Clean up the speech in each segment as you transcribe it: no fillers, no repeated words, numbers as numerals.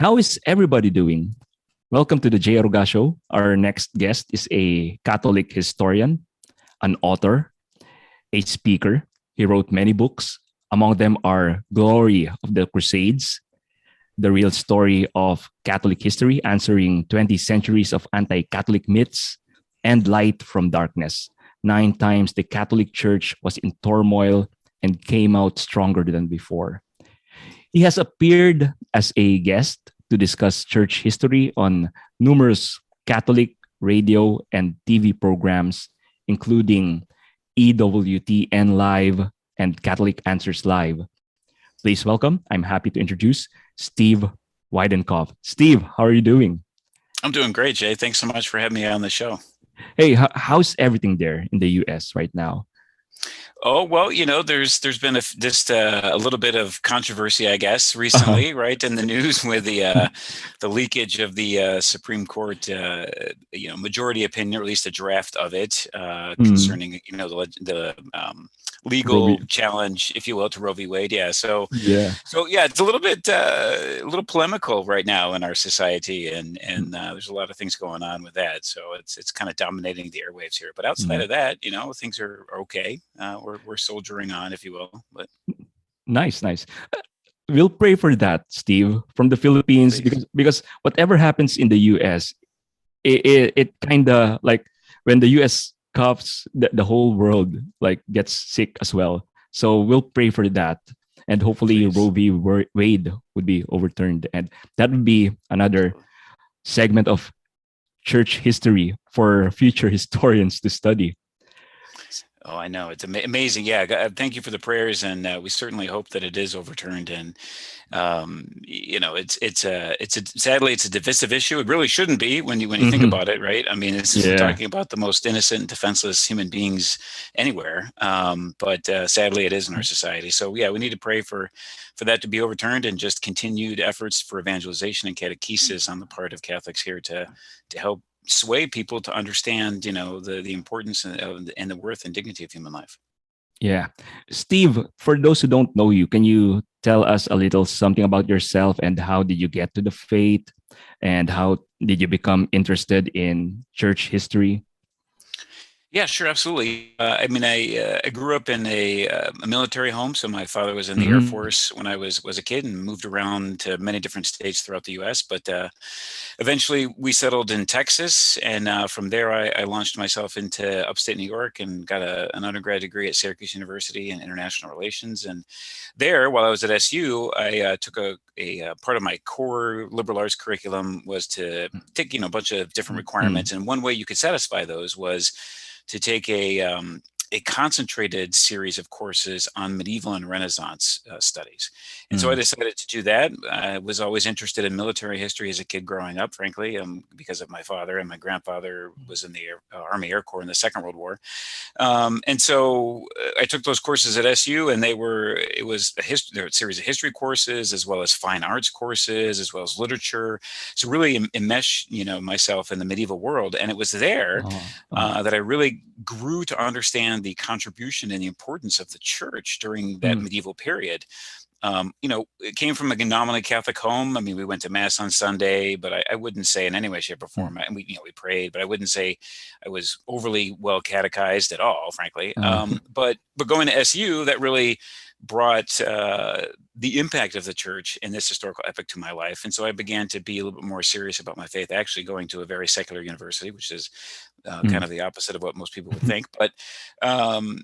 How is everybody doing? Welcome to the J. Aruga Show. Our next guest is a Catholic historian, an author, a speaker. He wrote many books. Among them are Glory of the Crusades, the real story of Catholic history, answering 20 centuries of anti-Catholic myths, and Light from Darkness. 9 times the Catholic Church was in turmoil and came out stronger than before. He has appeared as a guest to discuss church history on numerous Catholic radio and TV programs, including EWTN Live and Catholic Answers Live. Please welcome, I'm happy to introduce Steve Weidenkopf. Steve, how are you doing? I'm doing great, Jay. Thanks so much for having me on the show. Hey, how's everything there in the US right now? Oh, well, there's been a little bit of controversy, I guess, recently, right, in the news with the leakage of the Supreme Court, majority opinion, or at least a draft of it, concerning, the legal challenge, if you will, to Roe v. Wade. Yeah. So it's a little polemical right now in our society, and there's a lot of things going on with that. So it's kind of dominating the airwaves here. But outside of that, things are okay. We're soldiering on, if you will. But nice. We'll pray for that, Steve, from the Philippines, because whatever happens in the US, it kind of like when the US coughs, the whole world like gets sick as well. So we'll pray for that, and hopefully Roe v. Wade would be overturned, and that would be another segment of church history for future historians to study. Oh, I know. It's amazing. Yeah. Thank you for the prayers. And we certainly hope that it is overturned. And, sadly, it's a divisive issue. It really shouldn't be when you think about it, right? I mean, we're talking about the most innocent and defenseless human beings anywhere. But sadly, it is in our society. So, yeah, we need to pray for that to be overturned, and just continued efforts for evangelization and catechesis on the part of Catholics here to help sway people to understand, the importance and the worth and dignity of human life. Yeah. Steve, for those who don't know you, can you tell us a little something about yourself, and how did you get to the faith, and how did you become interested in church history? Yeah, sure, absolutely. I grew up in a military home. So my father was in the Air Force when I was a kid, and moved around to many different states throughout the U.S. But eventually we settled in Texas, and from there I launched myself into upstate New York and got an undergrad degree at Syracuse University in international relations. And there, while I was at SU, I took a part of my core liberal arts curriculum was to take a bunch of different requirements, and one way you could satisfy those was to take a concentrated series of courses on medieval and Renaissance studies. And so I decided to do that. I was always interested in military history as a kid growing up, frankly, because of my father, and my grandfather was in the Army Air Corps in the Second World War. And so I took those courses at SU, and there were a series of history courses, as well as fine arts courses, as well as literature. So really enmesh, myself in the medieval world. And it was there that I really grew to understand the contribution and the importance of the church during that medieval period. It came from a nominally Catholic home. I mean, we went to mass on Sunday, but I wouldn't say in any way, shape, or form. And we prayed, but I wouldn't say I was overly well catechized at all, frankly. But going to SU, that really brought the impact of the church in this historical epoch to my life. And so I began to be a little bit more serious about my faith, actually going to a very secular university, which is kind of the opposite of what most people would think. But, and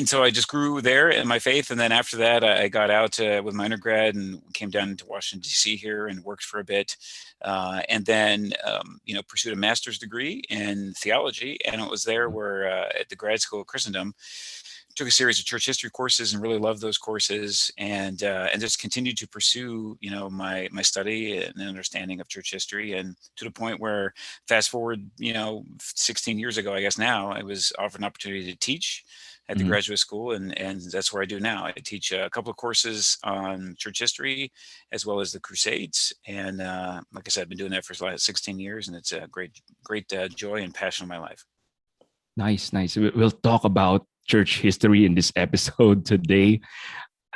so I just grew there in my faith. And then after that, I got out with my undergrad and came down to Washington, D.C. here and worked for a bit. And then, pursued a master's degree in theology. And it was there where at the Grad School of Christendom, took a series of church history courses and really loved those courses, and just continued to pursue, my study and understanding of church history, and to the point where, fast forward, 16 years ago, I guess now, I was offered an opportunity to teach at the graduate school, and that's where I do now. I teach a couple of courses on church history, as well as the Crusades, and like I said, I've been doing that for the last 16 years, and it's a great joy and passion of my life. Nice. We'll talk about church history in this episode today.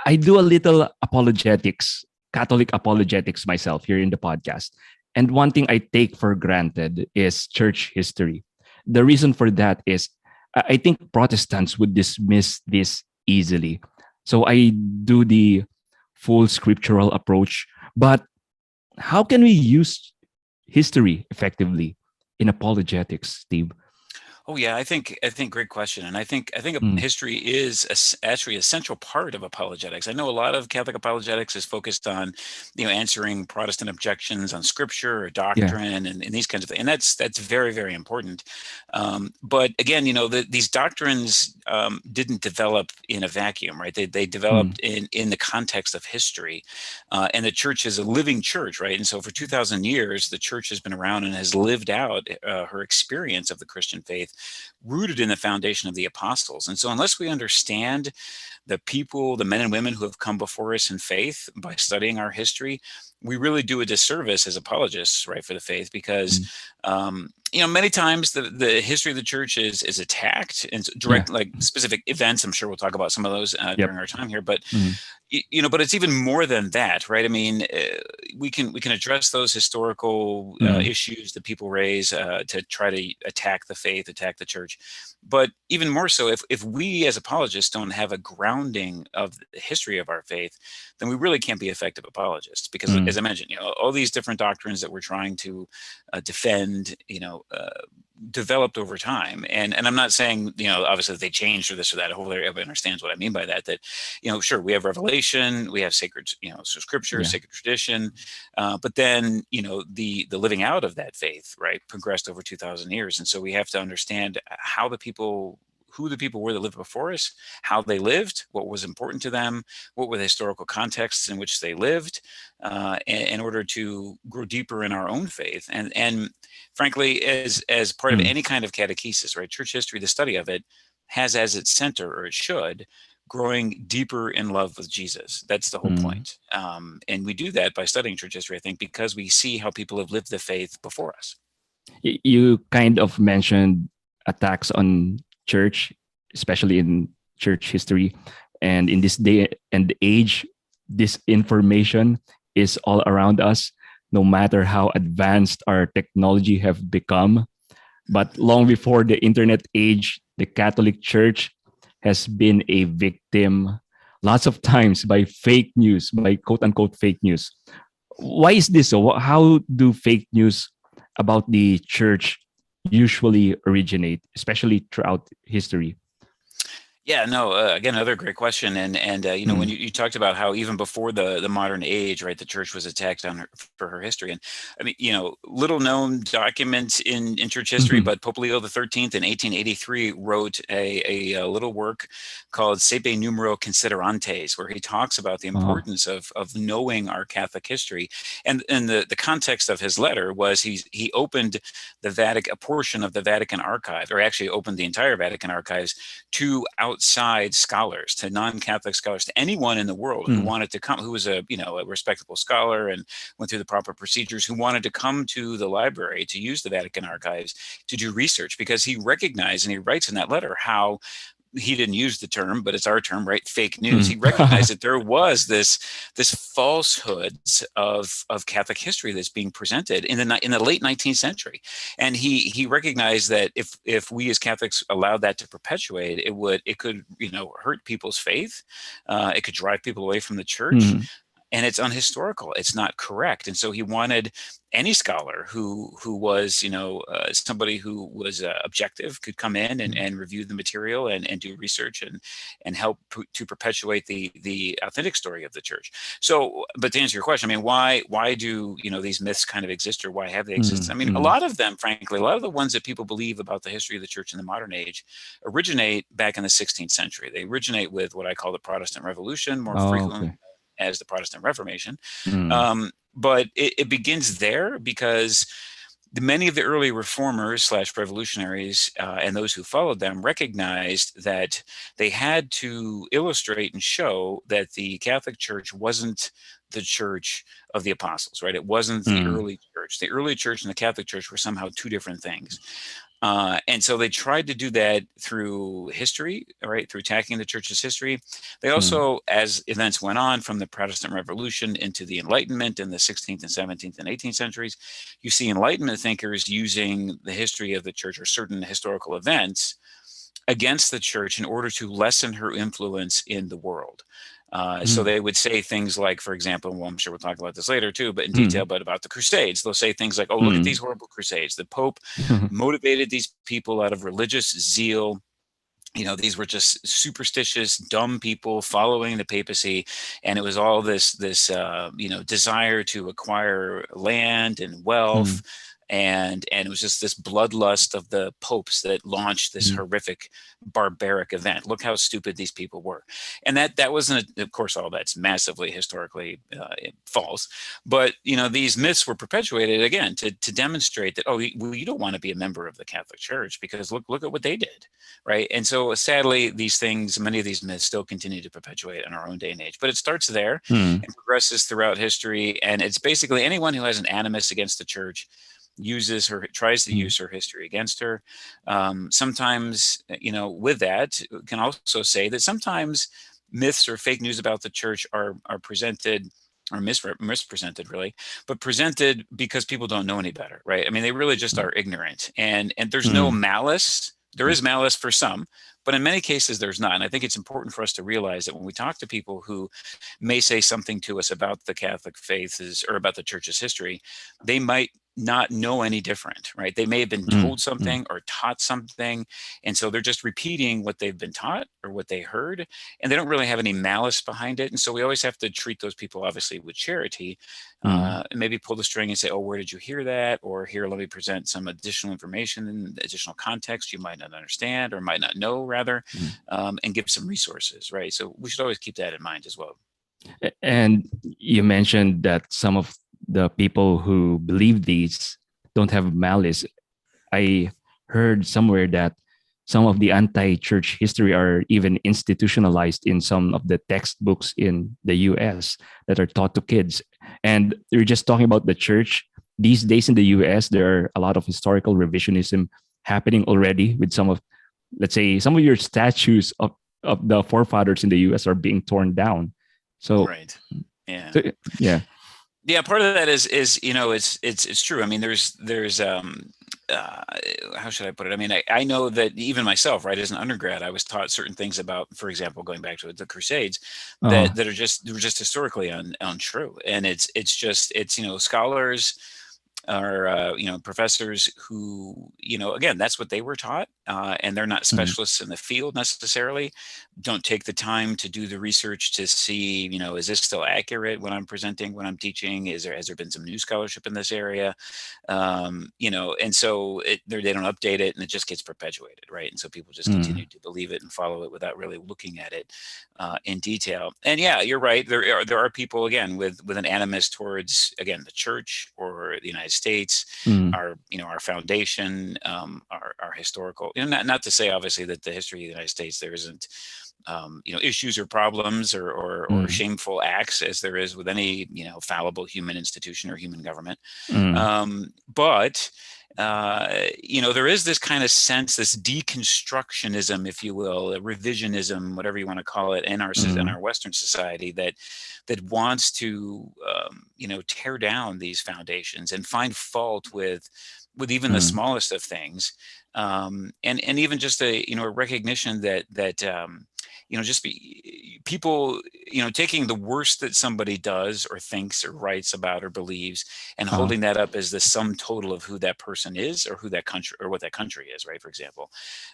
I do a little apologetics Catholic apologetics myself here in the podcast. And one thing I take for granted is church history. The reason for that is I think Protestants would dismiss this easily. So I do the full scriptural approach. But how can we use history effectively in apologetics, Steve? Oh yeah, I think great question, and I think Mm, history is actually a central part of apologetics. I know a lot of Catholic apologetics is focused on, answering Protestant objections on Scripture or yeah. doctrine and these kinds of things, and that's very very important. But again, these doctrines didn't develop in a vacuum, right? They Mm, developed in the context of history, and the church is a living church, right? And so for 2,000 years, the church has been around and has lived out her experience of the Christian faith, rooted in the foundation of the apostles. And so, unless we understand the people, the men and women who have come before us in faith by studying our history, we really do a disservice as apologists, right, for the faith, because mm, many times the history of the church is attacked and yeah. direct, like specific events. I'm sure we'll talk about some of those Yep. during our time here, but Mm, but it's even more than that, right? I mean, we can address those historical mm, issues that people raise to try to attack the faith, attack the church. But even more so, if we as apologists don't have a grounding of the history of our faith, then we really can't be effective apologists. Because, mm, as I mentioned, all these different doctrines that we're trying to defend, developed over time. And I'm not saying, obviously they changed or this or that. Hopefully everybody understands what I mean by that. That, sure, we have revelation, we have sacred, so scripture, yeah. sacred tradition, but then, the living out of that faith, right, progressed over 2,000 years. And so we have to understand who the people were that lived before us, how they lived, what was important to them, what were the historical contexts in which they lived, in order to grow deeper in our own faith. And frankly, as part of Mm, any kind of catechesis, right, church history, the study of it has as its center, or it should, growing deeper in love with Jesus. That's the whole mm. point. And we do that by studying church history, I think, because we see how people have lived the faith before us. You kind of mentioned attacks on church, especially in church history. And in this day and age, disinformation is all around us, no matter how advanced our technology have become. But long before the internet age, the Catholic Church has been a victim lots of times by fake news, by quote unquote fake news. Why is this so? How do fake news about the church usually originate, especially throughout history? Yeah, no, again, another great question. And when Mm, you talked about how even before the modern age, right, the church was attacked for her history. And I mean, little known document in church history, mhm. but Pope Leo XIII in 1883 wrote a little work called Sepe Numero Considerantes, where he talks about the Oh, importance of knowing our Catholic history. And the context of his letter was he opened a portion of the Vatican archive, or actually opened the entire Vatican archives to outside scholars, to non-Catholic scholars, to anyone in the world who mm, wanted to come, who was a respectable scholar and went through the proper procedures, who wanted to come to the library to use the Vatican archives to do research, because he recognized, and he writes in that letter, how he didn't use the term, but it's our term, right? Fake news. mm. He recognized that there was this falsehoods of Catholic history that's being presented in the late 19th century, and he recognized that if we as Catholics allowed that to perpetuate, it could hurt people's faith, it could drive people away from the church, Mm, and it's unhistorical. It's not correct. And so he wanted any scholar who was somebody who was objective, could come in mm, and review the material and do research and help to perpetuate the authentic story of the church. So, but to answer your question, I mean, why do these myths kind of exist, or why have they existed? mm, I mean, a mm. lot of them, frankly, a lot of the ones that people believe about the history of the church in the modern age originate back in the 16th century. They originate with what I call the Protestant Revolution, more Oh, frequently okay. as the Protestant Reformation. Mm, But it begins there because many of the early reformers slash revolutionaries and those who followed them recognized that they had to illustrate and show that the Catholic Church wasn't the church of the apostles, right? It wasn't the mm, early church. The early church and the Catholic Church were somehow two different things. And so they tried to do that through history, right? Through attacking the church's history. They also, as events went on from the Protestant Revolution into the Enlightenment in the 16th and 17th and 18th centuries, you see Enlightenment thinkers using the history of the church or certain historical events against the church in order to lessen her influence in the world. So they would say things like, for example, well, I'm sure we'll talk about this later too, but in detail, but about the Crusades, they'll say things like, oh, look at these horrible Crusades. The Pope motivated these people out of religious zeal. These were just superstitious, dumb people following the papacy, and it was all this desire to acquire land and wealth, and it was just this bloodlust of the popes that launched this horrific, barbaric event. Look how stupid these people were, and that wasn't, of course, all that's massively historically false. But these myths were perpetuated again to demonstrate that you don't want to be a member of the Catholic Church because look at what they did, right? And so sadly, many of these myths still continue to perpetuate in our own day and age. But it starts there and progresses throughout history, and it's basically anyone who has an animus against the church tries to use her history against her. Sometimes, with that, can also say that sometimes myths or fake news about the church are presented or mispresented, really, but presented because people don't know any better, right? I mean, they really just are ignorant, and there's no malice. There is malice for some, but in many cases there's not. And I think it's important for us to realize that when we talk to people who may say something to us about the Catholic faith or about the church's history, they might not know any different, right? They may have been told something or taught something, and so they're just repeating what they've been taught or what they heard, and they don't really have any malice behind it. And so we always have to treat those people, obviously, with charity, and maybe pull the string and say, oh, where did you hear that? Or here, let me present some additional information and additional context you might not understand or might not know, rather, and give some resources, right? So we should always keep that in mind as well. And you mentioned that some of the people who believe these don't have malice. I heard somewhere that some of the anti-church history are even institutionalized in some of the textbooks in the US that are taught to kids. And you're just talking about the church. These days in the US, there are a lot of historical revisionism happening already with let's say, some of your statues of the forefathers in the US are being torn down. So, right. Yeah. Yeah. Yeah, part of that is it's true. I mean, there's how should I put it? I mean, I know that even myself, right, as an undergrad, I was taught certain things about, for example, going back to the Crusades, that were just historically untrue, and it's scholars are professors who again, that's what they were taught, and they're not specialists in the field necessarily, don't take the time to do the research to see is this still accurate when I'm presenting, when I'm teaching, has there been some new scholarship in this area, and so they don't update it, and it just gets perpetuated, right? And so people just continue to believe it and follow it without really looking at it in detail. And yeah, you're right, there are people, again, with an animus towards, again, the church or the United States, our foundation, our historical, not to say obviously that the history of the United States, there isn't issues or problems or shameful acts, as there is with any fallible human institution or human government, but there is this kind of sense, this deconstructionism, if you will, a revisionism, whatever you want to call it, in our Western society, that wants to tear down these foundations and find fault with even the smallest of things, and even just a recognition that just people taking the worst that somebody does or thinks or writes about or believes and holding that up as the sum total of who that person is or who that country or what that country is, right, for example,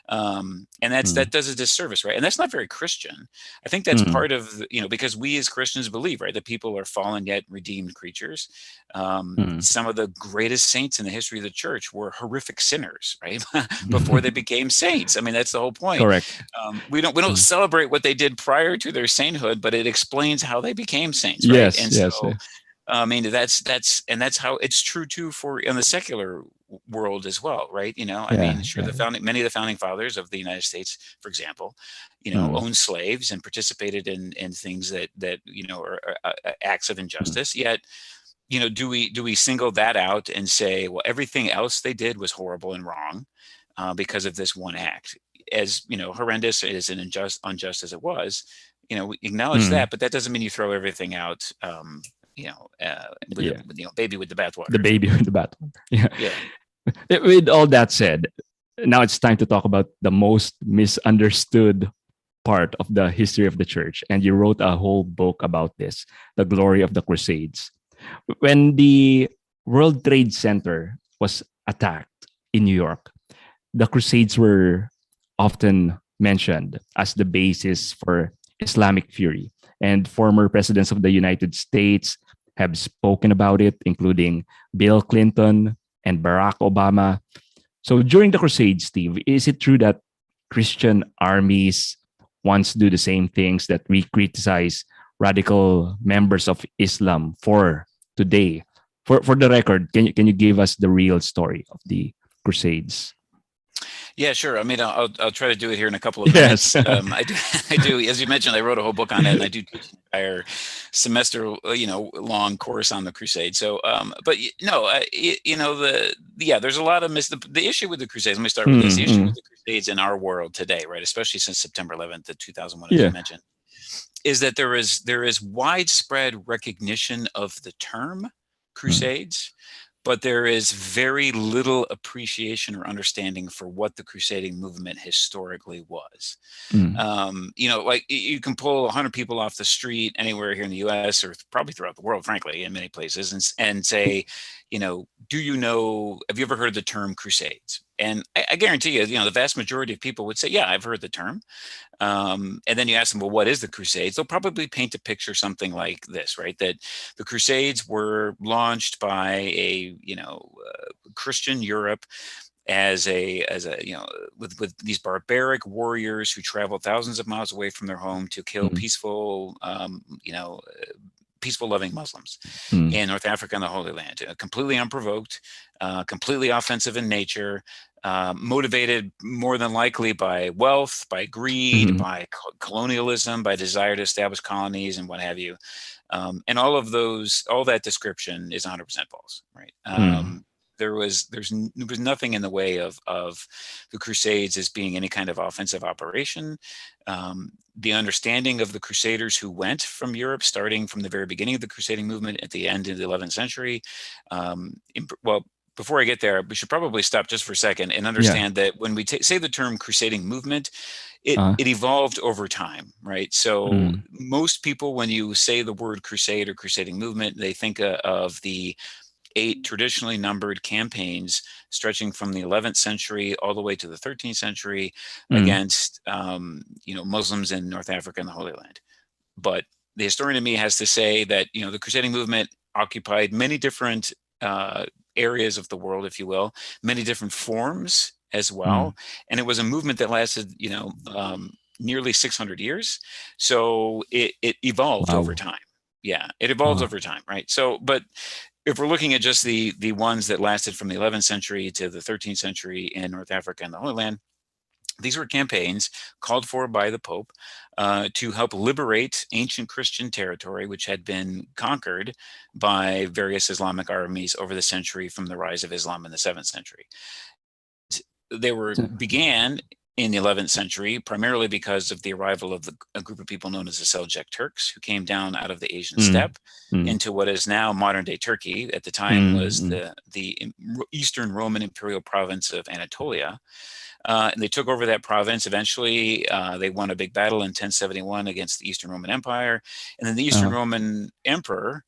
and that does a disservice, right? And that's not very Christian. I think that's part of because we as Christians believe, right, that people are fallen yet redeemed creatures. Some of the greatest saints in the history of the church were horrific sinners, right? Before they became saints. I mean, that's the whole point. Correct. We don't celebrate what they did prior to their sainthood, but it explains how they became saints, right? Yes, and yes. so, I mean, that's how it's true too in the secular world as well, right? I mean, sure, many of the founding fathers of the United States, for example, owned slaves and participated in things that are acts of injustice. Yet, do we single that out and say, well, everything else they did was horrible and wrong? because of this one act. As horrendous as and unjust as it was, we acknowledge that, but that doesn't mean you throw everything out. Yeah. Baby with the bathwater. The baby with the bathwater. Yeah. Yeah. With all that said, now it's time to talk about the most misunderstood part of the history of the church. And you wrote a whole book about this, The Glory of the Crusades. When the World Trade Center was attacked in New York, the Crusades were often mentioned as the basis for Islamic fury. And former presidents of the United States have spoken about it, including Bill Clinton and Barack Obama. So during the Crusades, Steve, is it true that Christian armies once do the same things that we criticize radical members of Islam for today? For the record, can you give us the real story of the Crusades? Yeah, sure. I mean, I'll try to do it here in a couple of minutes. Yes. I do. As you mentioned, I wrote a whole book on it, and I do teach an entire semester, long course on the Crusades. So, there's a lot of the issue with the Crusades. Let me start with this: the issue with the Crusades in our world today, right? Especially since September 11th, 2001, as you mentioned, is that there is widespread recognition of the term Crusades. But there is very little appreciation or understanding for what the crusading movement historically was. Like you can pull 100 people off the street anywhere here in the U.S. or probably throughout the world, frankly, in many places, and say, have you ever heard of the term Crusades? And I guarantee you, the vast majority of people would say, yeah, I've heard the term. And then you ask them, well, what is the Crusades? They'll probably paint a picture something like this, right? That the Crusades were launched by a Christian Europe as with these barbaric warriors who traveled thousands of miles away from their home to kill peaceful loving Muslims in North Africa and the Holy Land, completely unprovoked, completely offensive in nature, motivated more than likely by wealth, by greed, by colonialism, by desire to establish colonies and what have you. And all that description is 100% false, right? There was nothing in the way of the Crusades as being any kind of offensive operation. The understanding of the Crusaders who went from Europe, starting from the very beginning of the crusading movement at the end of the 11th century. Before I get there, we should probably stop just for a second and understand that when we say the term crusading movement, it evolved over time, right? So most people, when you say the word crusade or crusading movement, they think of the 8 traditionally numbered campaigns stretching from the 11th century all the way to the 13th century against Muslims in North Africa and the Holy Land. But the historian in me has to say that the crusading movement occupied many different areas of the world, if you will, many different forms as well, and it was a movement that lasted nearly 600 years. So it evolved over time. Yeah, it evolved over time, right? So, but if we're looking at just the ones that lasted from the 11th century to the 13th century in North Africa and the Holy Land, these were campaigns called for by the Pope to help liberate ancient Christian territory, which had been conquered by various Islamic armies over the century from the rise of Islam in the 7th century. They began in the 11th century, primarily because of the arrival of a group of people known as the Seljuk Turks, who came down out of the Asian steppe into what is now modern-day Turkey. At the time was the Eastern Roman imperial province of Anatolia. And they took over that province. Eventually, they won a big battle in 1071 against the Eastern Roman Empire. And then the Eastern Roman Emperor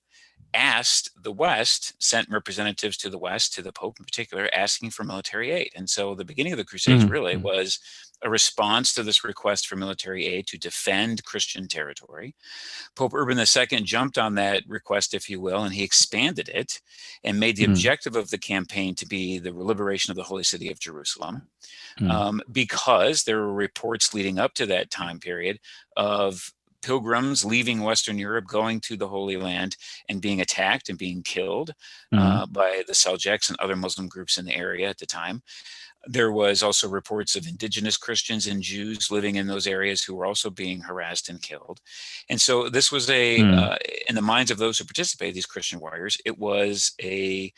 asked the West, sent representatives to the West, to the Pope in particular, asking for military aid. And so the beginning of the Crusades really was a response to this request for military aid to defend Christian territory. Pope Urban II jumped on that request, if you will, and he expanded it and made the objective of the campaign to be the liberation of the Holy City of Jerusalem. Because there were reports leading up to that time period of pilgrims leaving Western Europe, going to the Holy Land and being attacked and being killed by the Seljuks and other Muslim groups in the area at the time. There was also reports of indigenous Christians and Jews living in those areas who were also being harassed and killed. And so this was in the minds of those who participated, these Christian warriors, it was an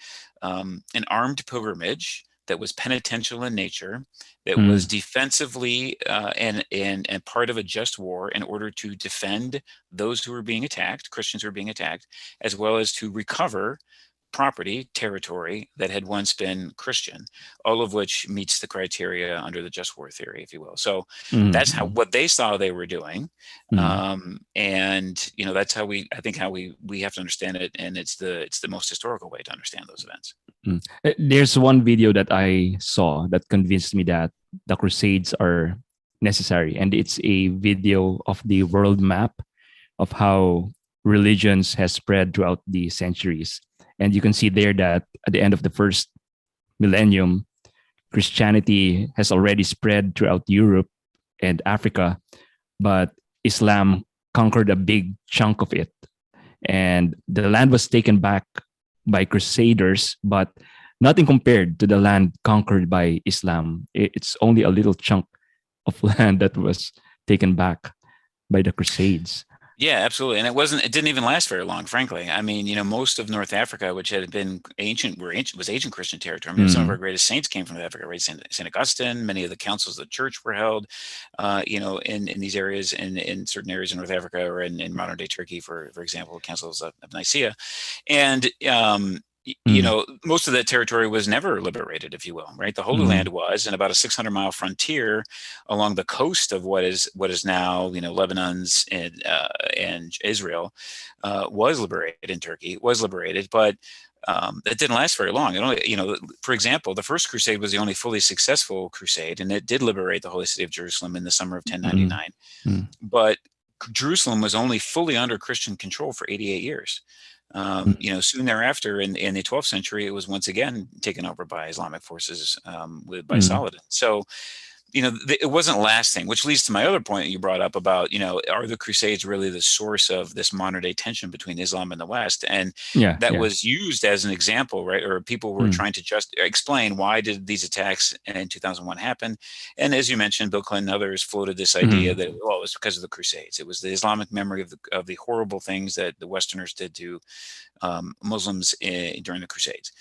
armed pilgrimage that was penitential in nature, that was Mm. defensively and part of a just war in order to defend those who were being attacked, Christians who were being attacked, as well as to recover property, territory that had once been Christian, all of which meets the criteria under the just war theory, if you will. So that's how Mm. what they saw they were doing, Mm. and that's how I think how we have to understand it, and it's the most historical way to understand those events. Mm. There's one video that I saw that convinced me that the Crusades are necessary, and it's a video of the world map of how religions has spread throughout the centuries. And you can see there that at the end of the first millennium, Christianity has already spread throughout Europe and Africa, but Islam conquered a big chunk of it. And the land was taken back by crusaders, but nothing compared to the land conquered by Islam. It's only a little chunk of land that was taken back by the Crusades. Yeah, absolutely. And it didn't even last very long, frankly. I mean, most of North Africa, which had been was ancient Christian territory. I mean, some of our greatest saints came from Africa, right? Saint Augustine, many of the councils of the church were held, in these areas, in certain areas in North Africa, or in modern day Turkey, for example, councils of Nicaea. And, most of that territory was never liberated, if you will, right? The Holy Land was, and about a 600-mile frontier along the coast of what is now, Lebanon's and Israel, was liberated, in Turkey was liberated, but it didn't last very long. It only, for example, the First Crusade was the only fully successful crusade, and it did liberate the holy city of Jerusalem in the summer of 1099. But Jerusalem was only fully under Christian control for 88 years. Soon thereafter, in the 12th century, it was once again taken over by Islamic forces, by Saladin. So, it wasn't lasting, which leads to my other point that you brought up about, are the Crusades really the source of this modern day tension between Islam and the West? And that was used as an example, right? Or people were trying to just explain, why did these attacks in 2001 happen? And as you mentioned, Bill Clinton and others floated this idea that, it was because of the Crusades. It was the Islamic memory of the horrible things that the Westerners did to Muslims during the Crusades.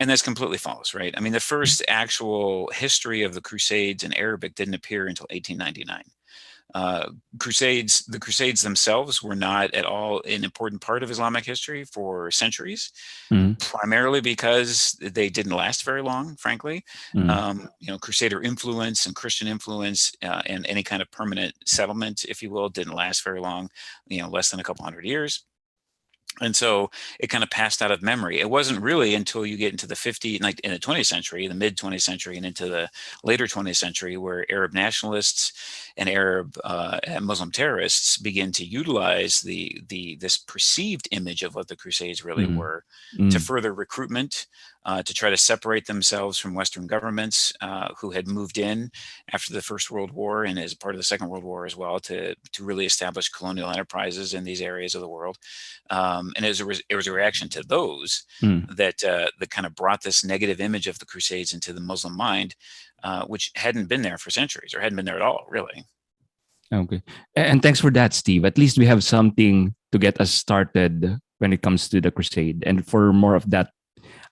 And that's completely false, right? I mean, the first actual history of the Crusades in Arabic didn't appear until 1899. The Crusades themselves were not at all an important part of Islamic history for centuries, primarily because they didn't last very long, frankly. Crusader influence and Christian influence, and any kind of permanent settlement, if you will, didn't last very long, less than a couple hundred years. And so it kind of passed out of memory. It wasn't really until you get into the in the 20th century, the mid 20th century, and into the later 20th century, where Arab nationalists and Arab and Muslim terrorists begin to utilize this perceived image of what the Crusades really were to further recruitment, to try to separate themselves from Western governments who had moved in after the First World War and as part of the Second World War as well, to really establish colonial enterprises in these areas of the world. And it was a reaction to those that kind of brought this negative image of the Crusades into the Muslim mind, which hadn't been there for centuries, or hadn't been there at all, really. Okay. And thanks for that, Steve. At least we have something to get us started when it comes to the Crusade. And for more of that,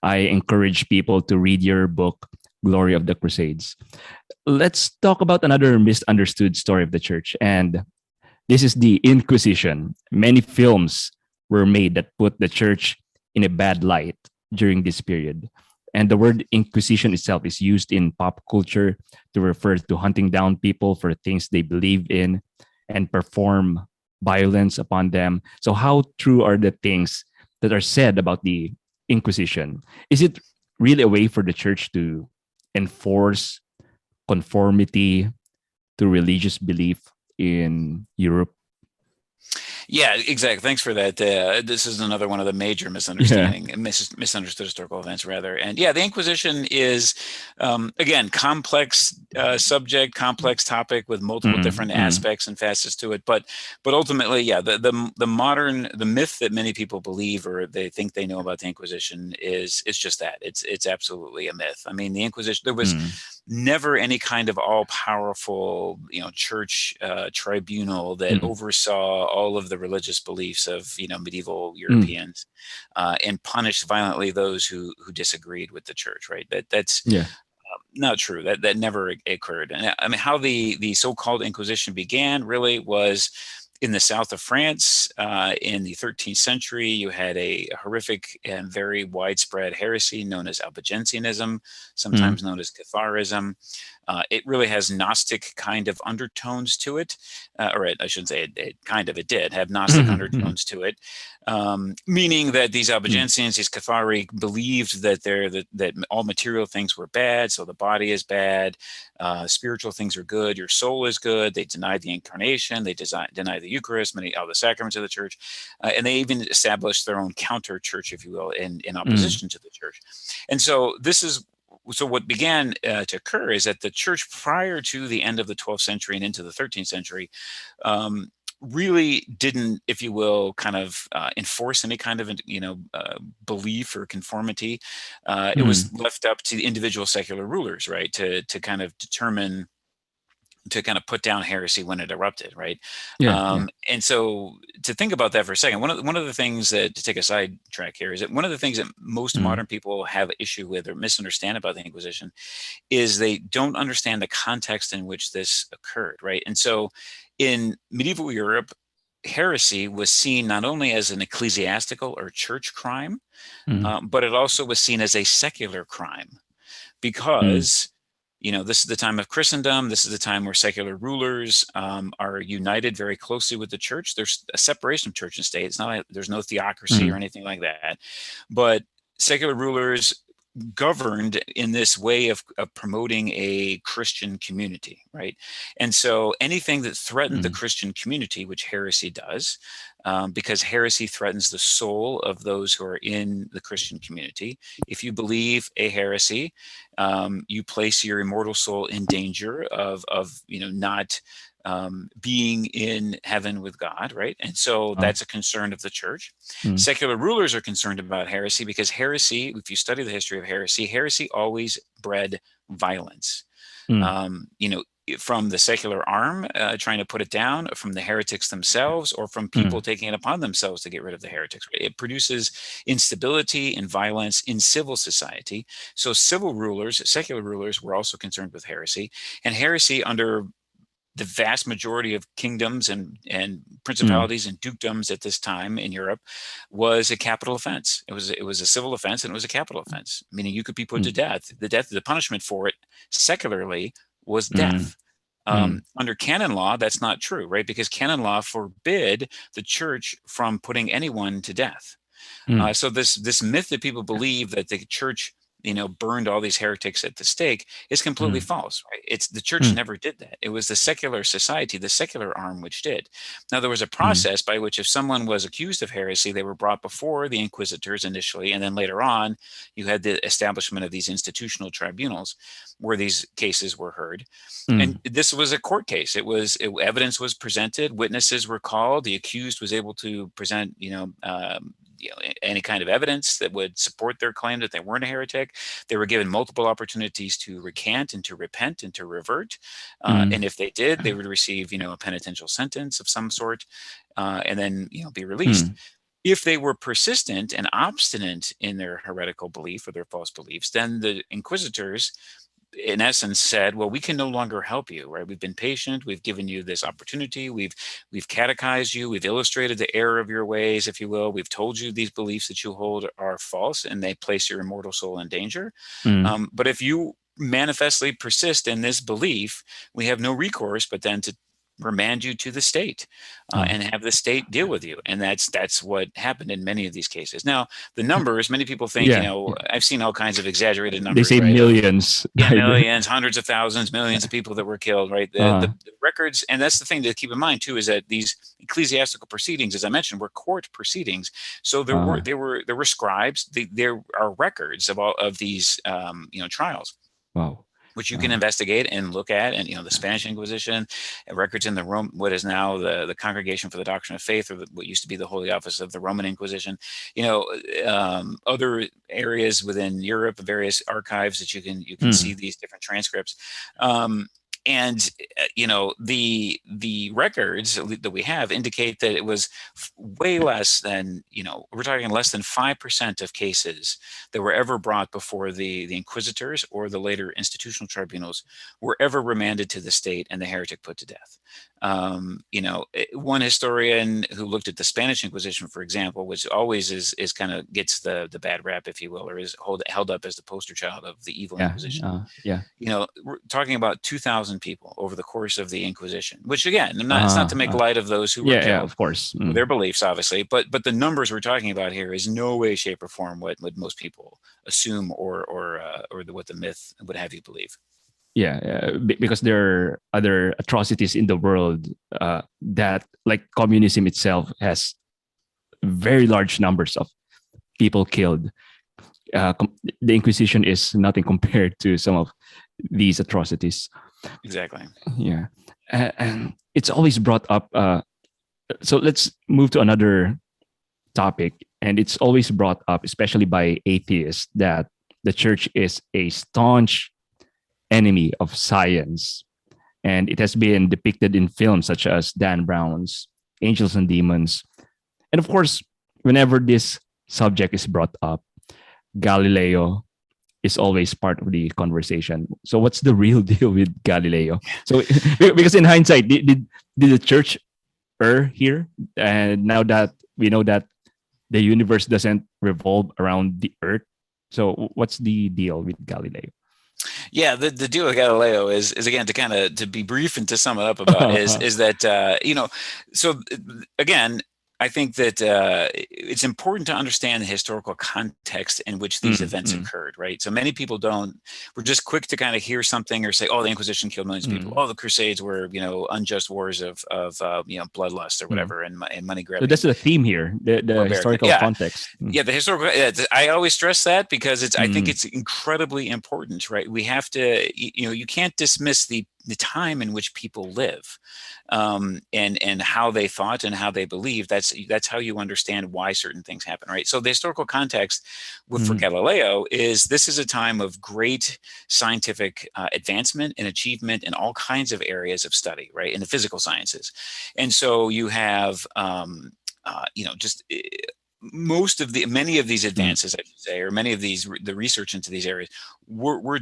I encourage people to read your book, Glory of the Crusades. Let's talk about another misunderstood story of the church. And this is the Inquisition. Many films were made that put the church in a bad light during this period. And the word Inquisition itself is used in pop culture to refer to hunting down people for things they believe in and perform violence upon them. So how true are the things that are said about the Inquisition? Is it really a way for the church to enforce conformity to religious belief in Europe? Yeah, exactly. Thanks for that. This is another one of the major misunderstood historical events, rather. And yeah, the Inquisition is, again, complex subject, complex topic with multiple different aspects and facets to it. But ultimately, yeah, the myth that many people believe or they think they know about the Inquisition is just that. It's absolutely a myth. I mean, the Inquisition, there was never any kind of all-powerful, church tribunal that oversaw all of the religious beliefs of medieval Europeans and punished violently those who disagreed with the church. Right. That's Not true. That never occurred. And I mean, how the so-called Inquisition began really was in the south of France. In the 13th century, you had a horrific and very widespread heresy known as Albigensianism, Mm. sometimes known as Catharism. It really has Gnostic kind of undertones to it, or I shouldn't say it did have Gnostic undertones to it, meaning that these Albigensians, these Cathari, believed that that all material things were bad, so the body is bad, spiritual things are good, your soul is good. They denied the incarnation, they denied the Eucharist, many of the sacraments of the church, and they even established their own counter church, if you will, in opposition to the church. And so what began to occur is that the church, prior to the end of the 12th century and into the 13th century, really didn't, if you will, kind of enforce any kind of belief or conformity. It was left up to the individual secular rulers, right, to kind of determine, to kind of put down heresy when it erupted, right? And so to think about that for a second, one of the things that, to take a sidetrack here, is that one of the things that most modern people have issue with or misunderstand about the Inquisition is they don't understand the context in which this occurred, right? And so in medieval Europe, heresy was seen not only as an ecclesiastical or church crime, but it also was seen as a secular crime, because this is the time of Christendom. This is the time where secular rulers are united very closely with the church. There's a separation of church and state. It's not like there's no theocracy or anything like that, but secular rulers governed in this way of promoting a Christian community, right? And so anything that threatened the Christian community, which heresy does, because heresy threatens the soul of those who are in the Christian community. If you believe a heresy, you place your immortal soul in danger of not being in heaven with God, right? And so that's a concern of the church. Secular rulers are concerned about heresy because heresy, if you study the history of heresy always bred violence. From the secular arm trying to put it down, from the heretics themselves, or from people taking it upon themselves to get rid of the heretics. It produces instability and violence in civil society. So civil rulers, secular rulers, were also concerned with heresy. And heresy, under the vast majority of kingdoms and principalities and dukedoms at this time in Europe, was a capital offense. It was a civil offense, and it was a capital offense, meaning you could be put to death. The punishment for it secularly was death. Under canon law, that's not true, right? Because canon law forbid the church from putting anyone to death. So this myth that people believe that the church burned all these heretics at the stake is completely false, right? It's the church never did that. It was the secular society, the secular arm, which did. Now, there was a process by which if someone was accused of heresy, they were brought before the inquisitors initially, and then later on, you had the establishment of these institutional tribunals where these cases were heard. And this was a court case. Evidence was presented, witnesses were called, the accused was able to present, any kind of evidence that would support their claim that they weren't a heretic. They were given multiple opportunities to recant and to repent and to revert. And if they did, they would receive, a penitential sentence of some sort, and then, be released. If they were persistent and obstinate in their heretical belief or their false beliefs, then the inquisitors, in essence, said, well, we can no longer help you, right? We've been patient. We've given you this opportunity. We've catechized you. We've illustrated the error of your ways, if you will. We've told you these beliefs that you hold are false and they place your immortal soul in danger. But if you manifestly persist in this belief, we have no recourse but then to remand you to the state and have the state deal with you. And that's what happened in many of these cases. Now, the numbers, many people think, I've seen all kinds of exaggerated numbers. They say right? millions. Millions, hundreds of thousands, millions of people that were killed, right? The records, and that's the thing to keep in mind too, is that these ecclesiastical proceedings, as I mentioned, were court proceedings. So there were scribes. There are records of all of these trials. Wow. Which you can investigate and look at, and the Spanish Inquisition, records in the what is now the Congregation for the Doctrine of Faith, or what used to be the Holy Office of the Roman Inquisition. Other areas within Europe, various archives that you can see these different transcripts. And the records that we have indicate that it was way less than, we're talking less than 5% of cases that were ever brought before the inquisitors or the later institutional tribunals were ever remanded to the state and the heretic put to death. One historian who looked at the Spanish Inquisition, for example, which always is kind of gets the bad rap, if you will, or is held up as the poster child of the evil Inquisition. Yeah. We're talking about 2,000 people over the course of the Inquisition, which again, it's not to make light of those who were killed. Yeah, of course. For their beliefs, obviously, but the numbers we're talking about here is no way, shape, or form what most people assume or what the myth would have you believe. Yeah, because there are other atrocities in the world that, like communism itself, has very large numbers of people killed. The Inquisition is nothing compared to some of these atrocities. Exactly. Yeah, and it's always brought up. So let's move to another topic, and it's always brought up, especially by atheists, that the church is a staunch enemy of science, and it has been depicted in films such as Dan Brown's Angels and Demons. And of course, whenever this subject is brought up, Galileo is always part of the conversation. So what's the real deal with Galileo? So because in hindsight, did the church err here? And now that we know that the universe doesn't revolve around the earth, so what's the deal with Galileo? Yeah, the deal with Galileo is again, to be brief and to sum it up about is that so again, I think that it's important to understand the historical context in which these events occurred, right? So many people we're just quick to kind of hear something or say, oh, the Inquisition killed millions of people. Oh, the Crusades were, unjust wars of bloodlust or whatever, and money grabbing. So that's the theme here, the historical context. Yeah, the historical. I always stress that because I think it's incredibly important, right? We have to, you can't dismiss the time in which people live, and how they thought and how they believed. That's how you understand why certain things happen, right? So the historical context for Galileo is this is a time of great scientific advancement and achievement in all kinds of areas of study, right? In the physical sciences. And so you have, many of these advances, I should say, or many of the research into these areas was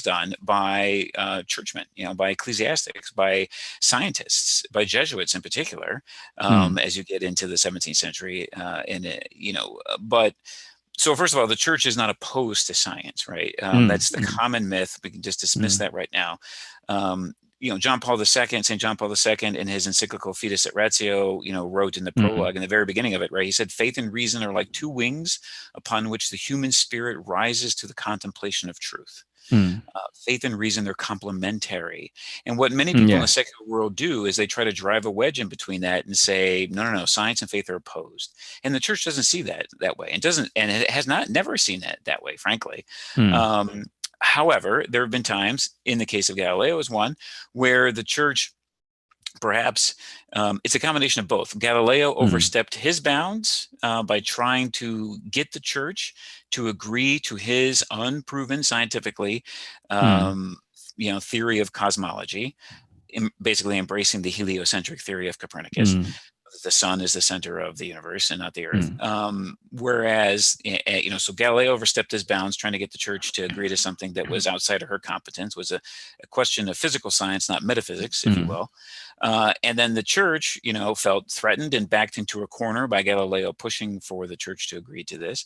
done by churchmen, by ecclesiastics, by scientists, by Jesuits in particular, as you get into the 17th century, but. So first of all, the church is not opposed to science, right? That's the common myth. We can just dismiss that right now. St. John Paul II, in his encyclical Fides et Ratio, wrote in the prologue, in the very beginning of it, right? He said, faith and reason are like two wings upon which the human spirit rises to the contemplation of truth. Faith and reason, they're complementary. And what many people in the secular world do is they try to drive a wedge in between that and say, no, science and faith are opposed. And the church doesn't see that way. And it has never seen that way, frankly. However, there have been times, in the case of Galileo is one, where the church, perhaps it's a combination of both. Galileo overstepped his bounds by trying to get the church to agree to his unproven scientifically, theory of cosmology, basically embracing the heliocentric theory of Copernicus. The sun is the center of the universe and not the earth. Whereas, so Galileo overstepped his bounds trying to get the church to agree to something that was outside of her competence, was a question of physical science, not metaphysics, if you will. And then the church, felt threatened and backed into a corner by Galileo pushing for the church to agree to this,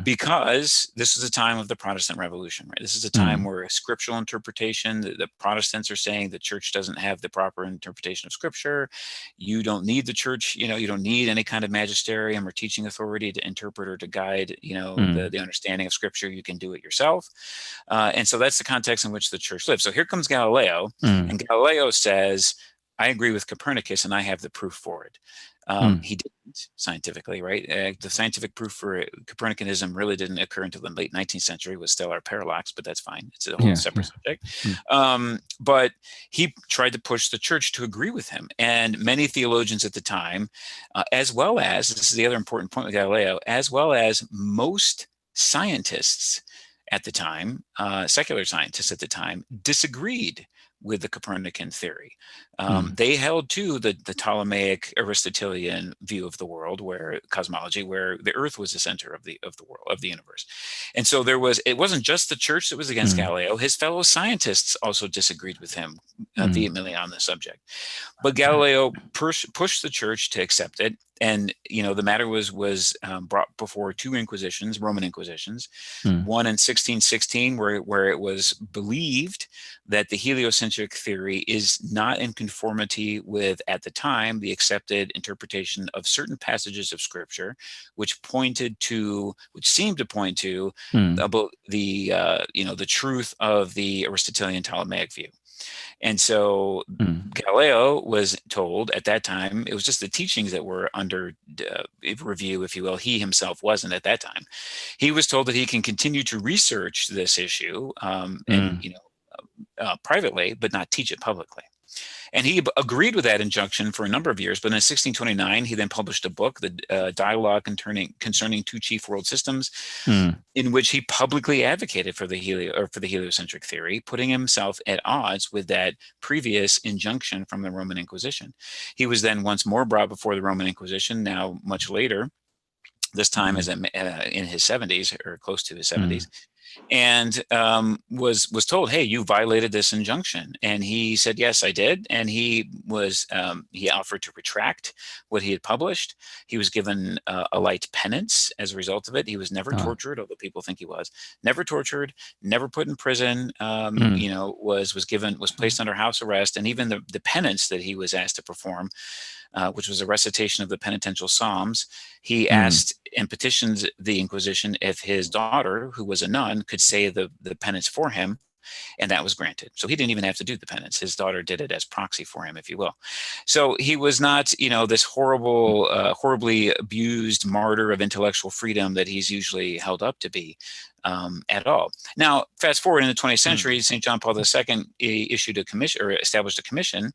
because this is a time of the Protestant Revolution, right? This is a time where scriptural interpretation, the Protestants are saying the church doesn't have the proper interpretation of scripture. You don't need the church, you don't need any kind of magisterium or teaching authority to interpret or to guide, the understanding of scripture. You can do it yourself. And so that's the context in which the church lives. So here comes Galileo, and Galileo says, I agree with Copernicus and I have the proof for it. He didn't scientifically, right? The scientific proof for Copernicanism really didn't occur until the late 19th century with stellar parallax, but that's fine. It's a whole separate subject. But he tried to push the church to agree with him. And many theologians at the time, as well as, this is the other important point with Galileo, as well as most scientists at the time, secular scientists at the time, disagreed with the Copernican theory. Mm. They held to the Ptolemaic Aristotelian view of the world, where cosmology, where the Earth was the center of the world, of the universe. And so it wasn't just the church that was against Mm. Galileo. His fellow scientists also disagreed with him Mm. vehemently on the subject. But Galileo pushed the church to accept it, and the matter was brought before two inquisitions, Roman inquisitions. Mm. One in 1616, where it was believed that the heliocentric theory is not in conformity with, at the time, the accepted interpretation of certain passages of Scripture, which seemed to point to Mm. about the truth of the Aristotelian Ptolemaic view. And so Mm. Galileo was told at that time, it was just the teachings that were under review, if you will. He himself wasn't at that time. He was told that he can continue to research this issue and Mm. privately, but not teach it publicly. And he agreed with that injunction for a number of years. But in 1629, he then published a book, the Dialogue Concerning Two Chief World Systems, Mm. in which he publicly advocated for the heliocentric theory, putting himself at odds with that previous injunction from the Roman Inquisition. He was then once more brought before the Roman Inquisition, now much later, this time as in his 70s, or close to his 70s. And was told, "Hey, you violated this injunction." And he said, "Yes, I did." And he offered to retract what he had published. He was given a light penance as a result of it. He was never tortured, although people think he was. Never tortured, never put in prison. Was placed under house arrest, and even the penance that he was asked to perform, which was a recitation of the penitential psalms, he asked and petitioned the Inquisition if his daughter, who was a nun, could say the penance for him, and that was granted. So he didn't even have to do the penance. His daughter did it as proxy for him, if you will. So he was not, this horribly abused martyr of intellectual freedom that he's usually held up to be at all. Now, fast forward in the 20th century, St. John Paul II issued a commission, or established a commission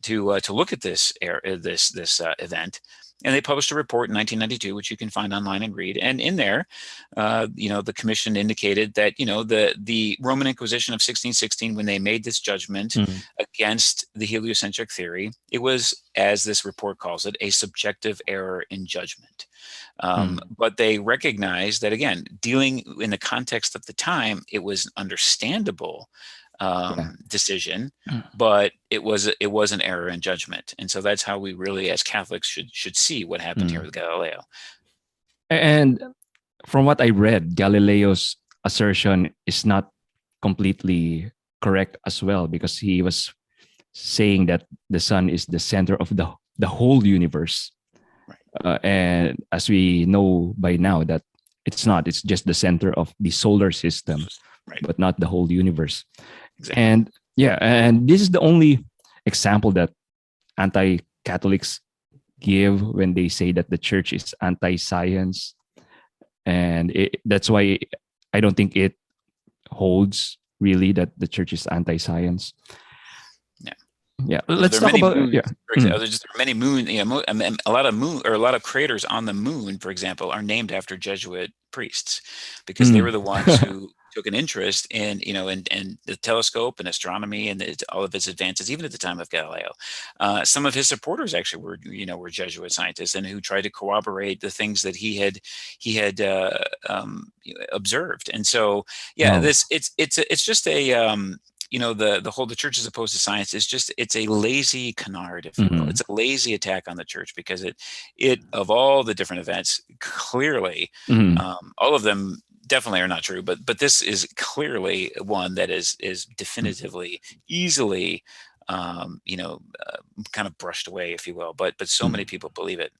to look at this event. And they published a report in 1992, which you can find online and read. And in there, the commission indicated that, the Roman Inquisition of 1616, when they made this judgment against the heliocentric theory, it was, as this report calls it, a subjective error in judgment. But they recognized that, again, dealing in the context of the time, it was understandable decision, but it was an error in judgment. And so that's how we really, as Catholics, should see what happened here with Galileo. And from what I read, Galileo's assertion is not completely correct as well, because he was saying that the sun is the center of the whole universe. Right. And as we know by now, that it's not. It's just the center of the solar system, right, but not the whole universe. Exactly. And this is the only example that anti-Catholics give when they say that the church is anti-science. And that's why I don't think it holds really that the church is anti-science. Yeah. Let's talk about moons, for example. There's just many moon. A lot of craters on the moon, for example, are named after Jesuit priests, because they were the ones who took an interest in the telescope and astronomy and all of its advances, even at the time of Galileo. Some of his supporters actually were Jesuit scientists, and who tried to corroborate the things that he had observed. And so, it's just a the whole, the church as opposed to science is just, it's a lazy canard, if you will. It's a lazy attack on the church, because it of all the different events, clearly, all of them definitely are not true, but this is clearly one that is definitively, easily, kind of brushed away, if you will. But so many people believe it.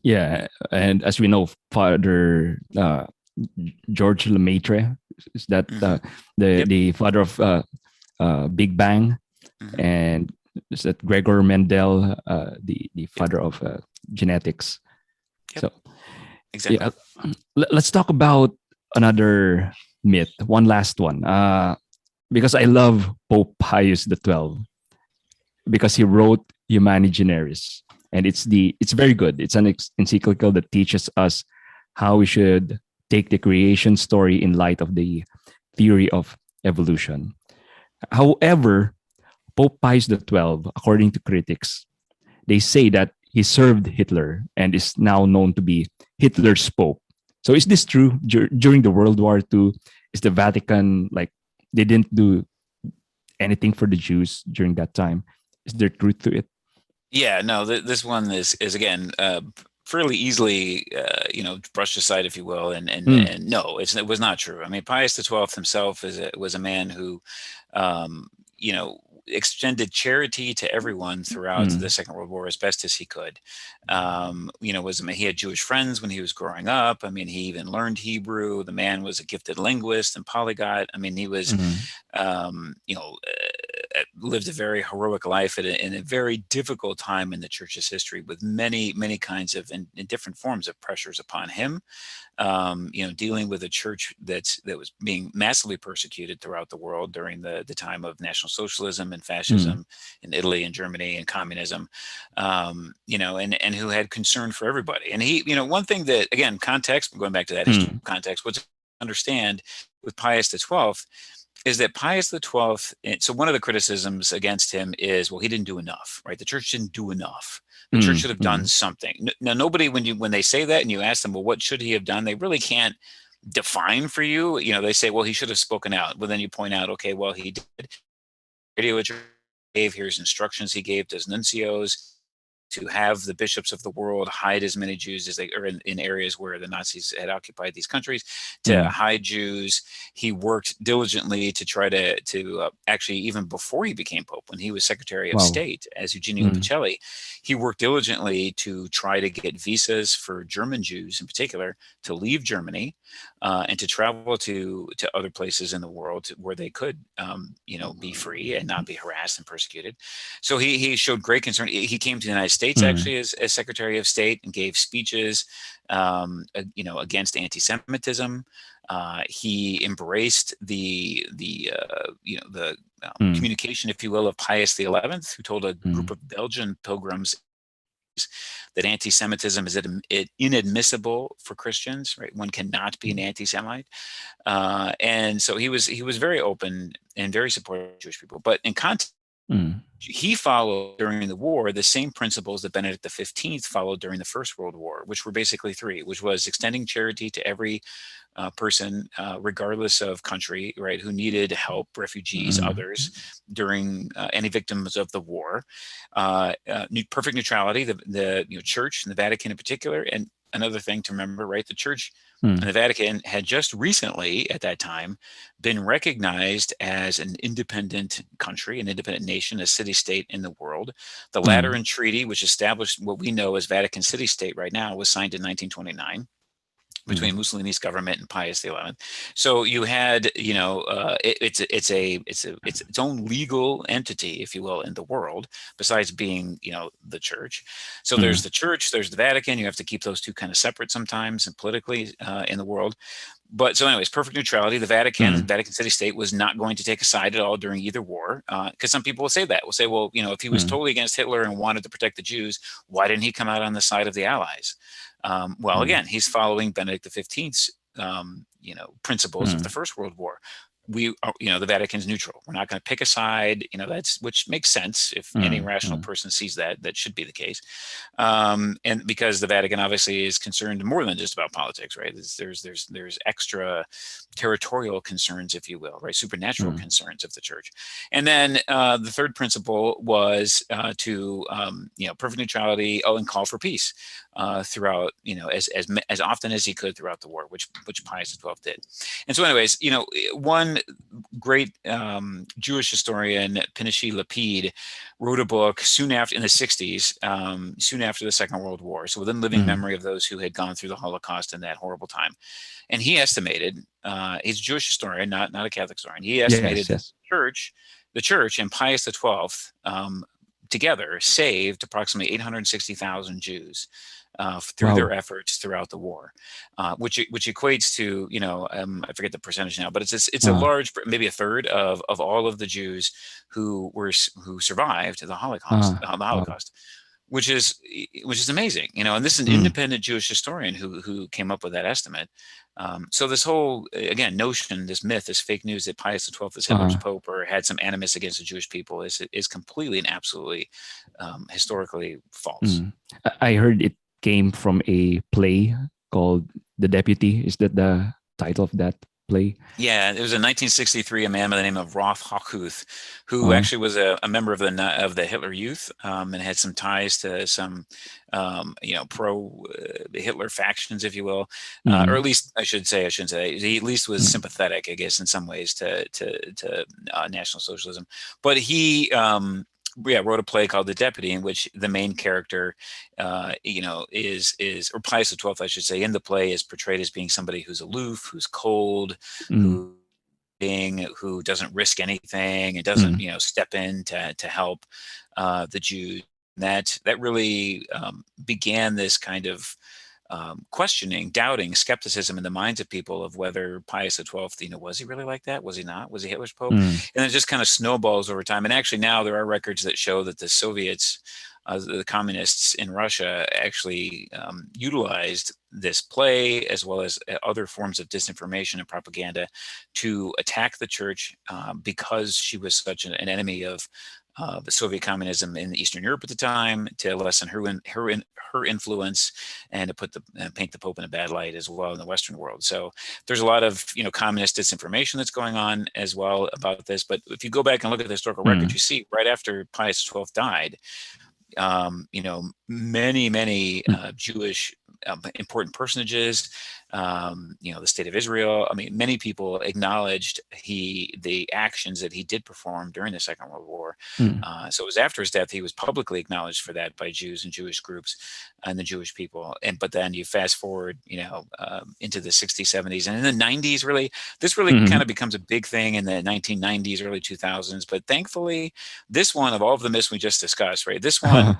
Yeah, and as we know, Father George Lemaitre is that the father of Big Bang, and is that Gregor Mendel, the father of genetics. So exactly. Let's talk about another myth, one last one, because I love Pope Pius XII, because he wrote Humani Generis, and it's very good. It's an encyclical that teaches us how we should take the creation story in light of the theory of evolution. However, Pope Pius XII, according to critics, they say that he served Hitler and is now known to be Hitler's Pope. So is this true? During the World War II, is the Vatican like they didn't do anything for the Jews during that time? Is there truth to it? Yeah, no, this one is again fairly easily brushed aside, if you will, and no, it was not true. I mean, Pius XII himself was a man who, you know, extended charity to everyone throughout the Second World War as best as he could. He had Jewish friends when he was growing up. I mean, he even learned Hebrew. The man was a gifted linguist and polyglot. I mean, he was, lived a very heroic life in a very difficult time in the church's history, with many kinds of and different forms of pressures upon him. Dealing with a church that was being massively persecuted throughout the world during the time of National Socialism and fascism in Italy and Germany and communism, and who had concern for everybody. And he, one thing that, again, context, going back to that historical context, what's understand with Pius XII is that Pius XII, so one of the criticisms against him is, well, he didn't do enough, right? The church didn't do enough. The church should have done something. Now, nobody, when they say that and you ask them, well, what should he have done? They really can't define for you. They say, well, he should have spoken out. Well, then you point out, okay, well, he did. Radio gave, here's instructions he gave to his nuncios to have the bishops of the world hide as many Jews as they, or in areas where the Nazis had occupied these countries, to hide Jews. He worked diligently to try to actually, even before he became Pope, when he was Secretary of State as Eugenio Pacelli, he worked diligently to try to get visas for German Jews in particular to leave Germany and to travel to other places in the world where they could, be free and not be harassed and persecuted. So he showed great concern. He came to the United States actually as Secretary of State and gave speeches, against anti-Semitism. He embraced the communication, if you will, of Pius XI, who told a group of Belgian pilgrims that anti-Semitism is inadmissible for Christians. Right, one cannot be an anti-Semite, and so he was very open and very supportive of Jewish people. But in context, he followed during the war the same principles that Benedict XV followed during the First World War, which were basically three, which was extending charity to every person, regardless of country, right, who needed help, refugees, others, during any victims of the war. Perfect neutrality, the church and the Vatican in particular. And another thing to remember, right, the church and the Vatican had just recently, at that time, been recognized as an independent country, an independent nation, a city-state in the world. The Lateran Treaty, which established what we know as Vatican City-State right now, was signed in 1929 between Mussolini's government and Pius XI. So you had, it's its own legal entity, if you will, in the world, besides being, the church. So there's the church, there's the Vatican. You have to keep those two kind of separate sometimes and politically in the world. But so anyways, perfect neutrality. The Vatican City State was not going to take a side at all during either war. Because some people will say that. Will say, well, if he was totally against Hitler and wanted to protect the Jews, why didn't he come out on the side of the Allies? Again, he's following Benedict XV's, principles of the First World War. The Vatican's neutral. We're not going to pick a side. Which makes sense if any rational person sees that should be the case. And because the Vatican obviously is concerned more than just about politics, right? There's extra territorial concerns, if you will, right? Supernatural concerns of the church. And then the third principle was to perfect neutrality. And call for peace throughout, as often as he could throughout the war, which Pius XII did. And so, anyways, one great Jewish historian, Pinchas Lapid, wrote a book soon after, in the 60s, soon after the Second World War. So within living memory of those who had gone through the Holocaust in that horrible time. And he estimated, he's a Jewish historian, not a Catholic historian. He estimated that the church and Pius XII together saved approximately 860,000 Jews through their efforts throughout the war, which equates to, I forget the percentage now, but it's a large, maybe a third of all of the Jews who survived the Holocaust. which is amazing, and this is an independent Jewish historian who came up with that estimate. So this whole, again, notion, this myth, this fake news that Pius XII is Hitler's pope or had some animus against the Jewish people is completely and absolutely historically false. I heard it came from a play called The Deputy. Is that the title of that play? Yeah, it was in 1963. A man by the name of Roth Hochhuth, who actually was a member of the Hitler Youth, and had some ties to some, pro Hitler factions, if you will, or at least I shouldn't say. He at least was sympathetic, I guess, in some ways to National Socialism. But he wrote a play called The Deputy, in which the main character, is or Pius XII, I should say, in the play is portrayed as being somebody who's aloof, who's cold, who doesn't risk anything and doesn't, step in to help the Jews. That really began this kind of questioning, doubting, skepticism in the minds of people of whether Pius XII, was he really like that? Was he not? Was he Hitler's pope? And it just kind of snowballs over time. And actually now there are records that show that the Soviets, the communists in Russia, actually utilized this play as well as other forms of disinformation and propaganda to attack the church because she was such an enemy of the Soviet communism in Eastern Europe at the time, to lessen her influence and to paint the Pope in a bad light as well in the Western world. So there's a lot of communist disinformation that's going on as well about this. But if you go back and look at the historical records, you see right after Pius XII died, many Jewish important personages, the state of Israel. I mean, many people acknowledged the actions that he did perform during the Second World War. So it was after his death he was publicly acknowledged for that by Jews and Jewish groups and the Jewish people. But then you fast forward, into the 60s, 70s, and in the 90s, really, this really kind of becomes a big thing in the 1990s, early 2000s. But thankfully, this one, of all of the myths we just discussed, right, this one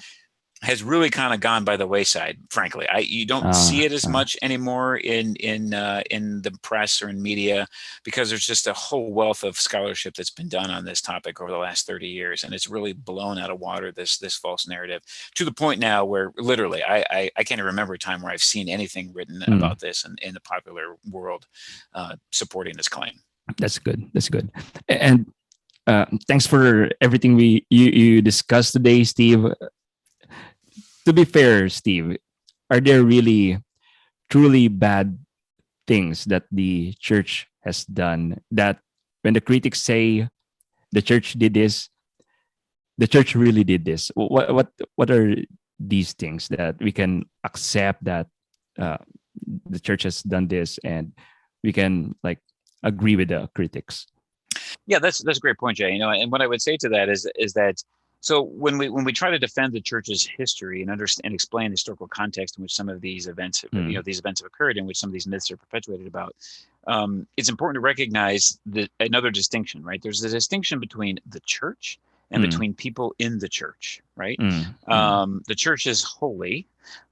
has really kind of gone by the wayside. Frankly, you don't see it as much anymore in the press or in media, because there's just a whole wealth of scholarship that's been done on this topic over the last 30 years, and it's really blown out of water this false narrative, to the point now where literally I can't even remember a time where I've seen anything written about this in the popular world supporting this claim. That's good. And thanks for everything you discussed today, Steve. To be fair, Steve, are there really truly bad things that the church has done, that when the critics say the church did this, the church really did this? What are these things that we can accept that the church has done this, and we can agree with the critics? Yeah, that's a great point, Jay. And what I would say to that is that, so when we try to defend the church's history and understand and explain the historical context in which some of these events, these events have occurred, in which some of these myths are perpetuated about, it's important to recognize another distinction, right? There's a distinction between the church and between people in the church, right? The church is holy.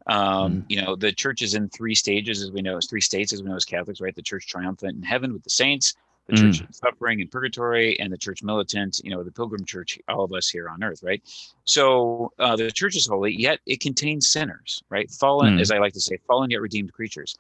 The church is in three stages, as we know, three states, as we know as Catholics, right? The church triumphant in heaven with the saints, the church suffering in purgatory, and the church militant, the pilgrim church, all of us here on earth, right? So the church is holy, yet it contains sinners, right? Fallen, as I like to say, fallen yet redeemed creatures.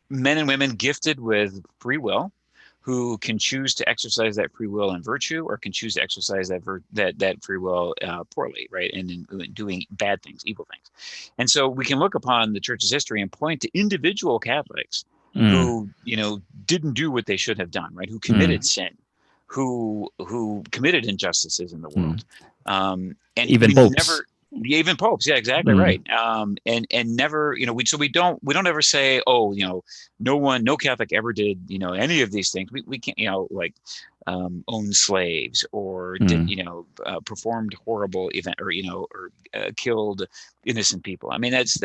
Men and women gifted with free will, who can choose to exercise that free will in virtue, or can choose to exercise that free will poorly, right? And in doing bad things, evil things. And so we can look upon the church's history and point to individual Catholics who, didn't do what they should have done, right? Who committed sin, who committed injustices in the world. And even popes. Even popes, yeah, exactly right. And never, we don't ever say, no Catholic ever did, any of these things. We can't, own slaves, or did, performed horrible event, or killed innocent people. I mean, that's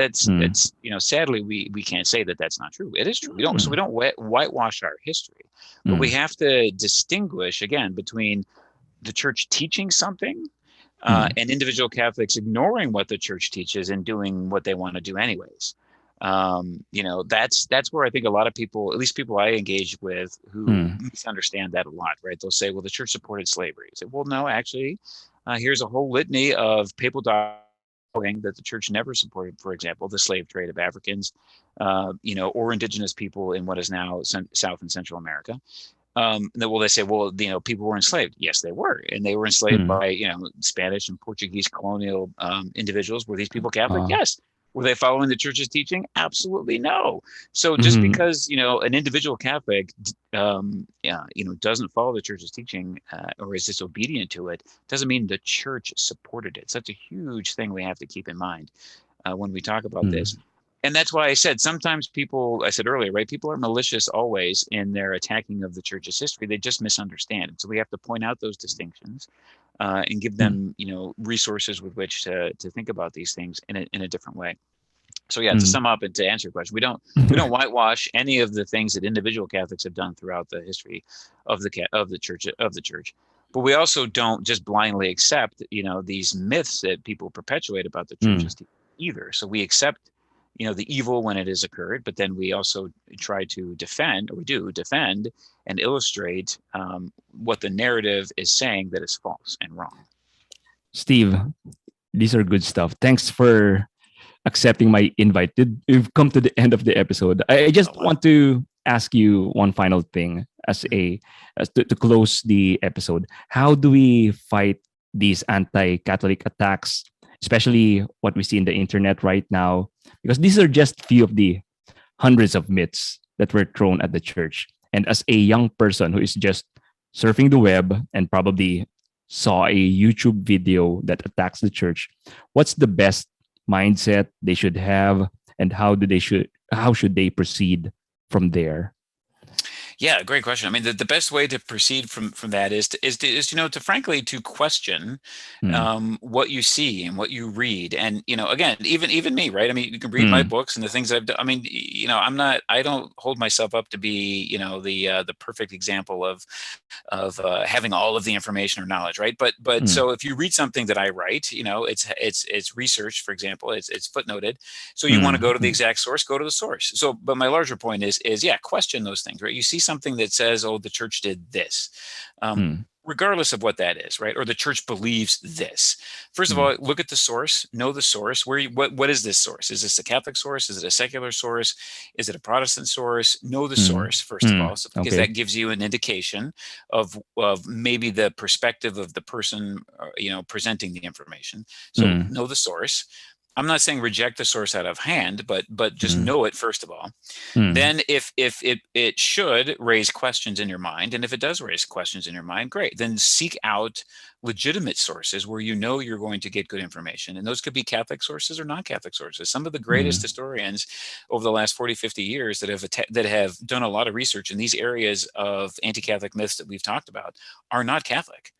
sadly we can't say that that's not true. It is true. We don't whitewash our history, but we have to distinguish again between the church teaching something, and individual Catholics ignoring what the church teaches and doing what they want to do anyways. That's where I think a lot of people, at least people I engage with, who misunderstand that a lot, right? They'll say, well, the church supported slavery. I say, well, no, actually, here's a whole litany of papal doctrines showing that the church never supported, for example, the slave trade of Africans, or indigenous people in what is now South and Central America. They say, well, people were enslaved. Yes, they were, and they were enslaved Mm. by Spanish and Portuguese colonial individuals. Were these people Catholic? Uh, Yes. Were they following the church's teaching? Absolutely no. So just mhm. because an individual Catholic, doesn't follow the church's teaching or is disobedient to it, doesn't mean the church supported it. Such a huge thing we have to keep in mind when we talk about this. Mm. And that's why I said sometimes I said earlier, right? People are malicious always in their attacking of the church's history. They just misunderstand. And so we have to point out those distinctions and give Mm. them, resources with which to think about these things in a different way. So yeah, to Mm. sum up and to answer your question, we don't whitewash any of the things that individual Catholics have done throughout the history of the church. But we also don't just blindly accept, these myths that people perpetuate about the Mm. church's either. So we accept the evil when it has occurred, but then we also try to defend and illustrate what the narrative is saying that is false and wrong. Steve, these are good stuff. Thanks for accepting my invite. We've come to the end of the episode. I just Oh, wow. want to ask you one final thing to close the episode. How do we fight these anti-Catholic attacks, especially what we see in the internet right now? Because these are just few of the hundreds of myths that were thrown at the church. And as a young person who is just surfing the web and probably saw a YouTube video that attacks the church, what's the best mindset they should have, and how should they proceed from there? Yeah, great question. I mean, the best way to proceed from that is to frankly to question Mm. what you see and what you read, and again, even me, right? I mean, you can read my Mm. books and the things I've done. I mean, I don't hold myself up to be the perfect example of having all of the information or knowledge, right? But Mm. so if you read something that I write, it's research, for example, it's footnoted. So you want to Mm. go to the Mm. exact source, go to the source. So, but my larger point is yeah, question those things, right? You see something that says, oh, the church did this. Um, Mm. regardless of what that is, right? Or the church believes this. First of Mm. all, look at the source, know the source. What is this source? Is this a Catholic source? Is it a secular source? Is it a Protestant source? Know the Mm. source, first of all, Mm. so, because Okay. that gives you an indication of maybe the perspective of the person, presenting the information. So Mm. know the source. I'm not saying reject the source out of hand, but just Mm. know it first of all. Mm. Then if it should raise questions in your mind, and if it does raise questions in your mind, great. Then seek out legitimate sources where you're going to get good information. And those could be Catholic sources or non-Catholic sources. Some of the greatest Mm. historians over the last 40, 50 years that have done a lot of research in these areas of anti-Catholic myths that we've talked about are not Catholic.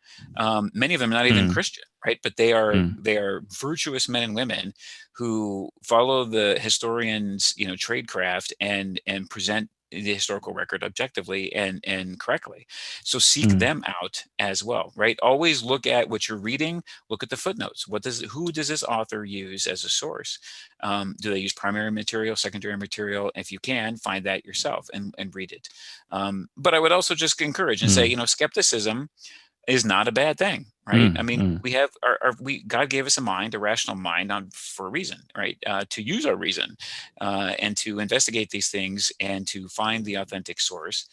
Many of them are not even Mm. Christian, right? But they are virtuous men and women who follow the historian's tradecraft and present the historical record objectively and correctly. So seek Mm. them out as well, right? Always look at what you're reading. Look at the footnotes. Who does this author use as a source? Do they use primary material, secondary material? If you can, find that yourself and read it. But I would also just encourage and say, Mm. skepticism is not a bad thing, right? I Mm. mean, Mm. we have God gave us a mind, a rational mind, for a reason, right? To use our reason and to investigate these things and to find the authentic source,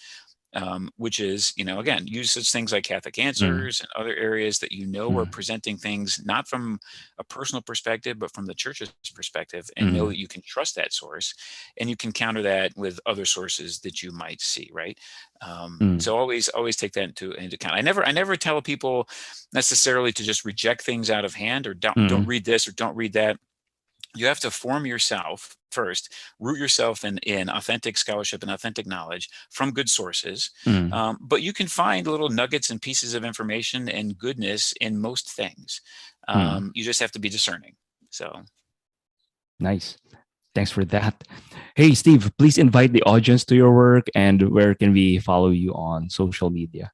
which is, again, use such things like Catholic Mm. Answers and other areas that are Mm. presenting things not from a personal perspective, but from the church's perspective, and know Mm. that you can trust that source, and you can counter that with other sources that you might see, right? Mm. So always take that into account. I never tell people necessarily to just reject things out of hand, or don't Mm. read this or don't read that. You have to form yourself first, root yourself in authentic scholarship and authentic knowledge from good sources. Mm. But you can find little nuggets and pieces of information and goodness in most things. Mm. You just have to be discerning. So Nice. Thanks for that. Hey, Steve, please invite the audience to your work, and where can we follow you on social media?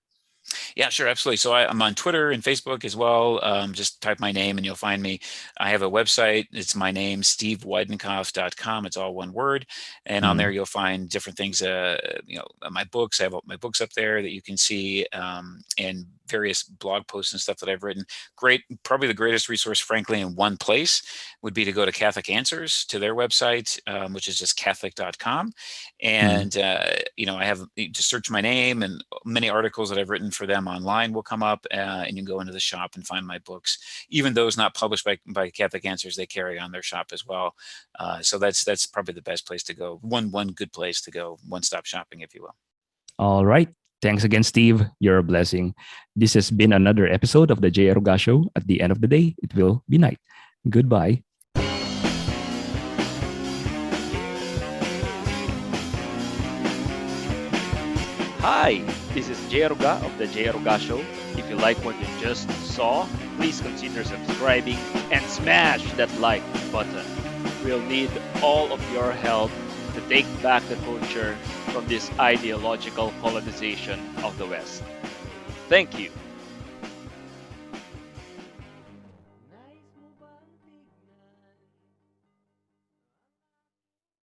Yeah, sure, absolutely. So I'm on Twitter and Facebook as well. Just type my name and you'll find me. I have a website. It's my name, steveweidenkopf.com. It's all one word. And on there, you'll find different things, my books. I have my books up there that you can see, and various blog posts and stuff that I've written. Great. Probably the greatest resource, frankly, in one place would be to go to Catholic Answers, to their website, which is just catholic.com. And, I have to search my name, and many articles that I've written for them online will come up, and you can go into the shop and find my books. Even those not published by Catholic Answers, they carry on their shop as well. So that's probably the best place to go. One good place to go, one-stop shopping, if you will. All right. Thanks again, Steve. You're a blessing. This has been another episode of the J. Aruga Show. At the end of the day, it will be night. Goodbye. Hi, this is J. Aruga of the J. Aruga Show. If you like what you just saw, please consider subscribing and smash that like button. We'll need all of your help to take back the culture from this ideological colonization of the West. Thank you.